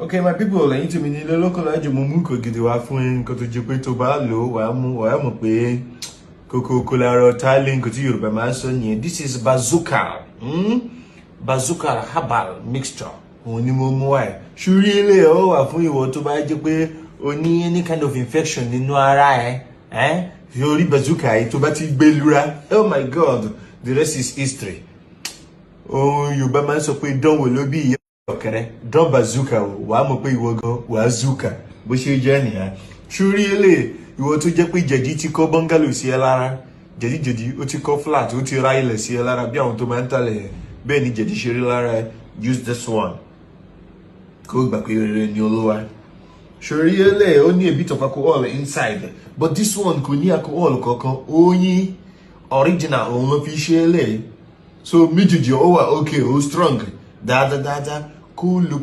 Okay, my people, lẹ́yìn tí mi ní ilé lọ́kàn lájú mo mú nǹkan gidi wá fún yín, nǹkan tó jẹ́ pé tó bá lò wàá mọ̀ pé kókó lára tálẹ̀ nǹkan tí Yorùbá máa ń sọ nìyẹn. This is bazooka, bazooka herbal mixture. Òun ni mo mú wá ẹ̀. Ṣúrí ilé ọ̀ wà fún ìwọ tó bá jẹ́ pé o ní any kind of infection nínú ara ẹ̀. Yorí bazooka yìí tó bá ti gbé lura. Oh my God, the rest is history. Ohun Yorùbá máa ń sọ pé dánwò ló bí ìyá ọ̀kẹ́rẹ́, dán bazooka o, wàá mọ̀ pé ìwọ gan wàá zooka bó ṣe jẹ́ nìyẹn. Ṣúrí ilé ìwọ tó jẹ́ pé jẹ̀dí ti kọ́ bọ́ngálò sí ẹ lára, jẹ̀dí ó ti kọ́ flat, ó ti ra ilẹ̀ sí ẹ lára bí àwọn tó máa ń talẹ̀ yẹn, bẹ́ẹ̀ ni jẹ̀dí ṣe rí lára ẹ, use this one. Kó gbà pé rere ni olúwa. Ṣúrí ilé ó ní a bit of alcohol inside, but this one kò ní alcohol kankan, oyin original òun ló fi ṣe ilé. So méjèèjì ó wà okay, ó strong, dáadáa, cool look.